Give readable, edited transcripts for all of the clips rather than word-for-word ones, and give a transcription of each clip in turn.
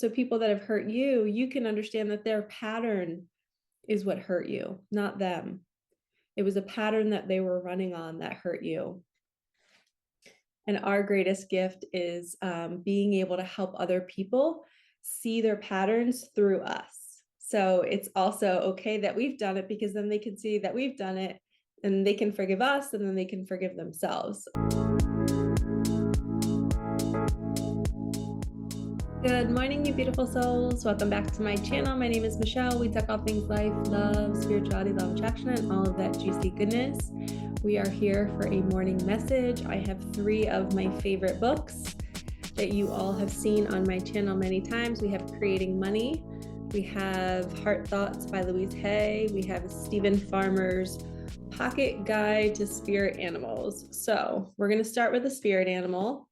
So people that have hurt you, you can understand that their pattern is what hurt you, not them. It was a pattern that they were running on that hurt you. And our greatest gift is being able to help other people see their patterns through us. So it's also okay that we've done it, because then they can see that we've done it and they can forgive us, and then they can forgive themselves. Good morning, you beautiful souls. Welcome back to my channel. My name is Michelle. We talk all things life, love, spirituality, law of attraction, and all of that juicy goodness. We are here for a morning message. I have 3 of my favorite books that you all have seen on my channel many times. We have Creating Money. We have Heart Thoughts by Louise Hay. We have Stephen Farmer's Pocket Guide to Spirit Animals. So we're going to start with the spirit animal.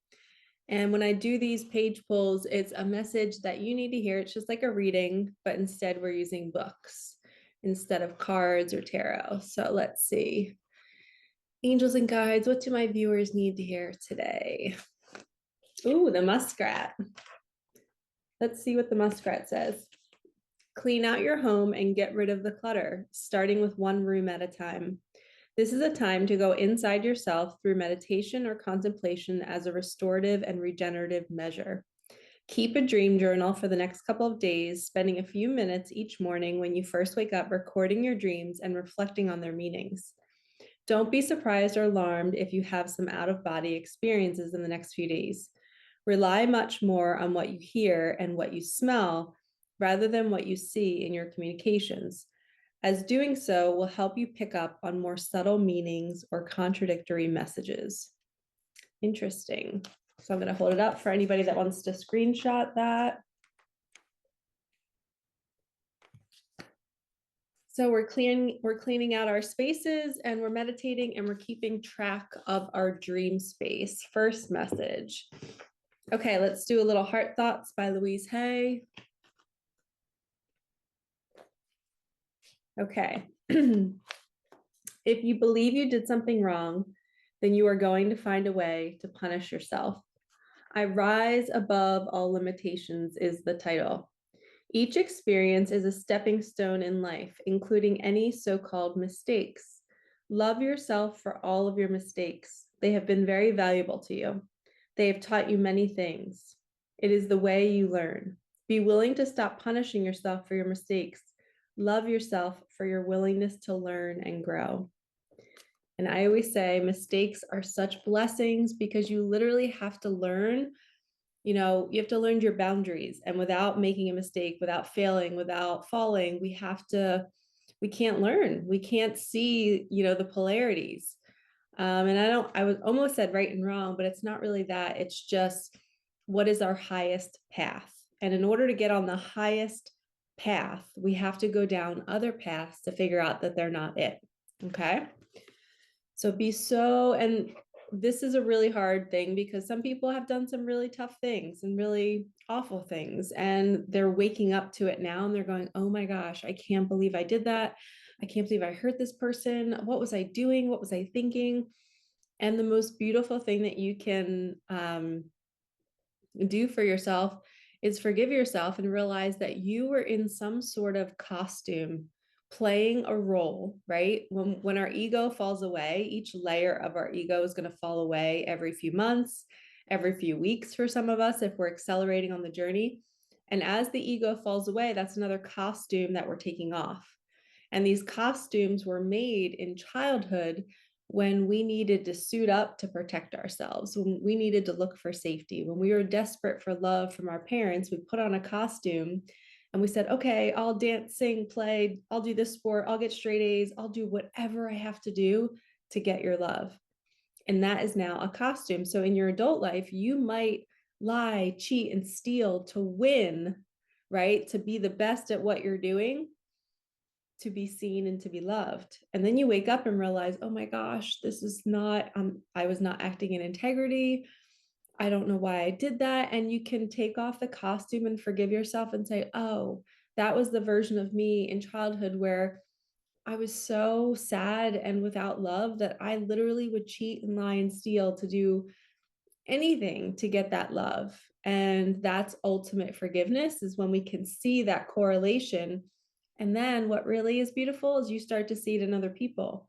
And when I do these page pulls, it's a message that you need to hear. It's just like a reading, but instead we're using books instead of cards or tarot. So let's see. Angels and guides, what do my viewers need to hear today? Ooh, the muskrat. Let's see what the muskrat says. Clean out your home and get rid of the clutter, starting with one room at a time. This is a time to go inside yourself through meditation or contemplation as a restorative and regenerative measure. Keep a dream journal for the next couple of days, spending a few minutes each morning when you first wake up recording your dreams and reflecting on their meanings. Don't be surprised or alarmed if you have some out-of-body experiences in the next few days. Rely much more on what you hear and what you smell rather than what you see in your communications, as doing so will help you pick up on more subtle meanings or contradictory messages. Interesting. So I'm going to hold it up for anybody that wants to screenshot that. So we're cleaning out our spaces, and we're meditating, and we're keeping track of our dream space. First message. Okay, let's do a little Heart Thoughts by Louise Hay. Okay. If you believe you did something wrong, then you are going to find a way to punish yourself. I rise above all limitations is the title. Each experience is a stepping stone in life, including any so-called mistakes. Love yourself for all of your mistakes. They have been very valuable to you. They have taught you many things. It is the way you learn. Be willing to stop punishing yourself for your mistakes. Love yourself for your willingness to learn and grow. And I always say mistakes are such blessings, because you literally have to learn, you have to learn your boundaries. And without making a mistake, without failing, without falling, we can't learn. We can't see, the polarities. And I was almost said right and wrong, but it's not really that. It's just, what is our highest path? And in order to get on the highest path, we have to go down other paths to figure out that they're not it. Okay. So and this is a really hard thing, because some people have done some really tough things and really awful things, and they're waking up to it now, and they're going, oh my gosh, I can't believe I did that. I can't believe I hurt this person. What was I doing? What was I thinking? And the most beautiful thing that you can do for yourself is forgive yourself and realize that you were in some sort of costume playing a role, right? When our ego falls away, each layer of our ego is going to fall away every few months, every few weeks for some of us, if we're accelerating on the journey. And as the ego falls away, that's another costume that we're taking off. And these costumes were made in childhood when we needed to suit up to protect ourselves, when we needed to look for safety, when we were desperate for love from our parents, we put on a costume and we said, okay, I'll dance, sing, play, I'll do this sport, I'll get straight A's, I'll do whatever I have to do to get your love. And that is now a costume. So in your adult life, you might lie, cheat, and steal to win, right? To be the best at what you're doing, to be seen and to be loved. And then you wake up and realize, oh my gosh, this is not, I was not acting in integrity. I don't know why I did that. And you can take off the costume and forgive yourself and say, oh, that was the version of me in childhood where I was so sad and without love that I literally would cheat and lie and steal to do anything to get that love. And that's ultimate forgiveness, is when we can see that correlation. And then what really is beautiful is you start to see it in other people.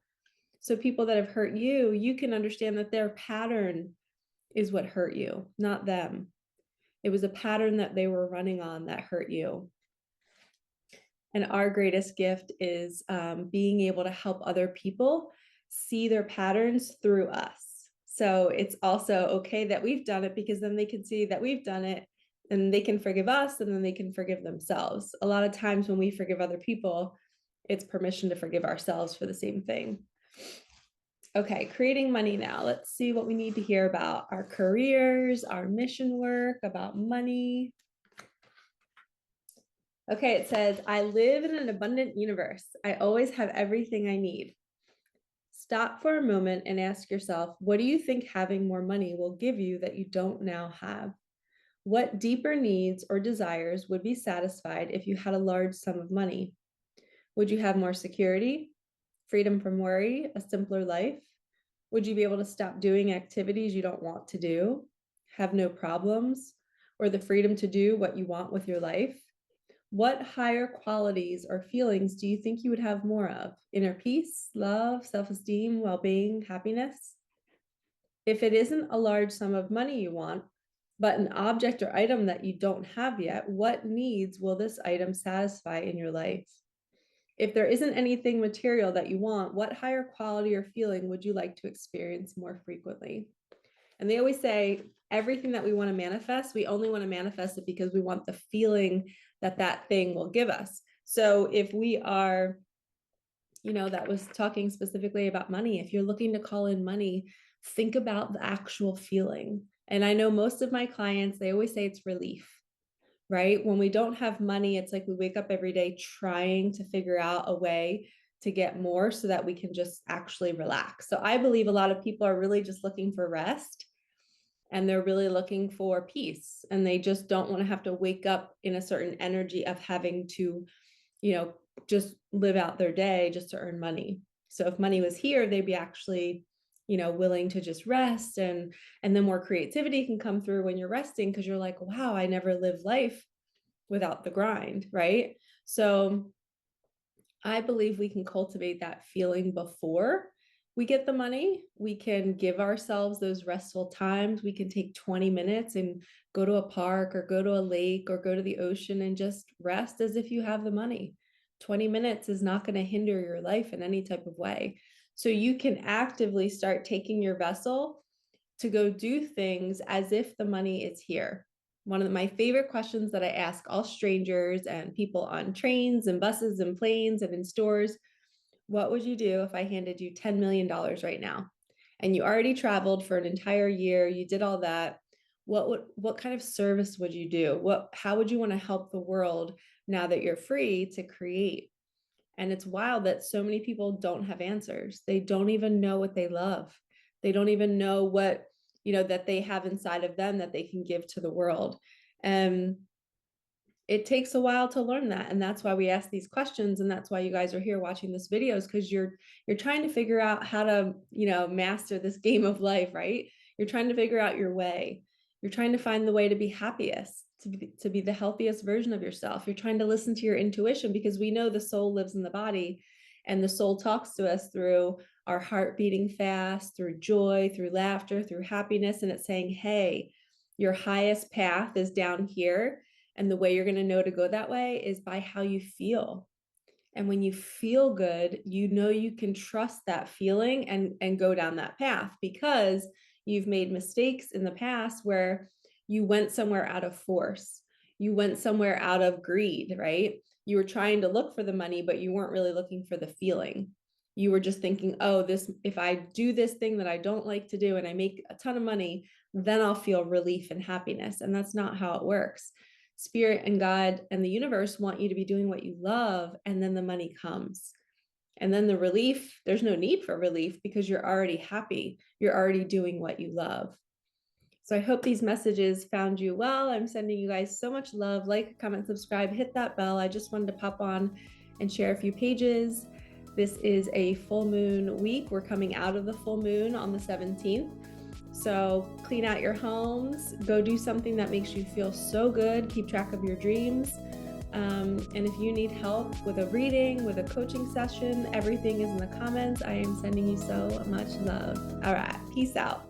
So people that have hurt you, you can understand that their pattern is what hurt you, not them. It was a pattern that they were running on that hurt you. And our greatest gift is being able to help other people see their patterns through us. So it's also okay that we've done it, because then they can see that we've done it and they can forgive us, and then they can forgive themselves. A lot of times when we forgive other people, it's permission to forgive ourselves for the same thing. Okay, creating money now. Let's see what we need to hear about our careers, our mission work, about money. Okay, it says, I live in an abundant universe. I always have everything I need. Stop for a moment and ask yourself, what do you think having more money will give you that you don't now have? What deeper needs or desires would be satisfied if you had a large sum of money? Would you have more security, freedom from worry, a simpler life? Would you be able to stop doing activities you don't want to do, have no problems, or the freedom to do what you want with your life? What higher qualities or feelings do you think you would have more of? Inner peace, love, self-esteem, well-being, happiness? If it isn't a large sum of money you want, but an object or item that you don't have yet, what needs will this item satisfy in your life? If there isn't anything material that you want, what higher quality or feeling would you like to experience more frequently? And they always say everything that we want to manifest, we only want to manifest it because we want the feeling that that thing will give us. So if we are, that was talking specifically about money. If you're looking to call in money, think about the actual feeling. And I know most of my clients, they always say it's relief, right? When we don't have money, it's like we wake up every day trying to figure out a way to get more so that we can just actually relax. So I believe a lot of people are really just looking for rest, and they're really looking for peace, and they just don't want to have to wake up in a certain energy of having to, just live out their day just to earn money. So if money was here, they'd be actually, willing to just rest, and then more creativity can come through when you're resting, because you're like, wow, I never lived life without the grind, right? So I believe we can cultivate that feeling before we get the money. We can give ourselves those restful times. We can take 20 minutes and go to a park or go to a lake or go to the ocean and just rest as if you have the money. 20 minutes is not going to hinder your life in any type of way. So you can actively start taking your vessel to go do things as if the money is here. One of my favorite questions that I ask all strangers and people on trains and buses and planes and in stores: what would you do if I handed you $10 million right now? And you already traveled for an entire year, you did all that. What kind of service would you do? How would you want to help the world now that you're free to create? And it's wild that so many people don't have answers. They don't even know what they love. They don't even know what, that they have inside of them that they can give to the world. And it takes a while to learn that. And that's why we ask these questions. And that's why you guys are here watching this videos, because you're trying to figure out how to, master this game of life, right? You're trying to figure out your way. You're trying to find the way to be happiest, to be the healthiest version of yourself. You're trying to listen to your intuition, because we know the soul lives in the body, and the soul talks to us through our heart beating fast, through joy, through laughter, through happiness. And it's saying, hey, your highest path is down here. And the way you're going to know to go that way is by how you feel. And when you feel good, you can trust that feeling and go down that path, because you've made mistakes in the past where you went somewhere out of force. You went somewhere out of greed, right? You were trying to look for the money, but you weren't really looking for the feeling. You were just thinking, oh, if I do this thing that I don't like to do and I make a ton of money, then I'll feel relief and happiness. And that's not how it works. Spirit and God and the universe want you to be doing what you love, and then the money comes. And then the relief, there's no need for relief, because you're already happy. You're already doing what you love. So I hope these messages found you well. I'm sending you guys so much love. Like, comment, subscribe, hit that bell. I just wanted to pop on and share a few pages. This is a full moon week. We're coming out of the full moon on the 17th. So clean out your homes, go do something that makes you feel so good, keep track of your dreams. And if you need help with a reading, with a coaching session, everything is in the comments. I am sending you so much love. All right, peace out.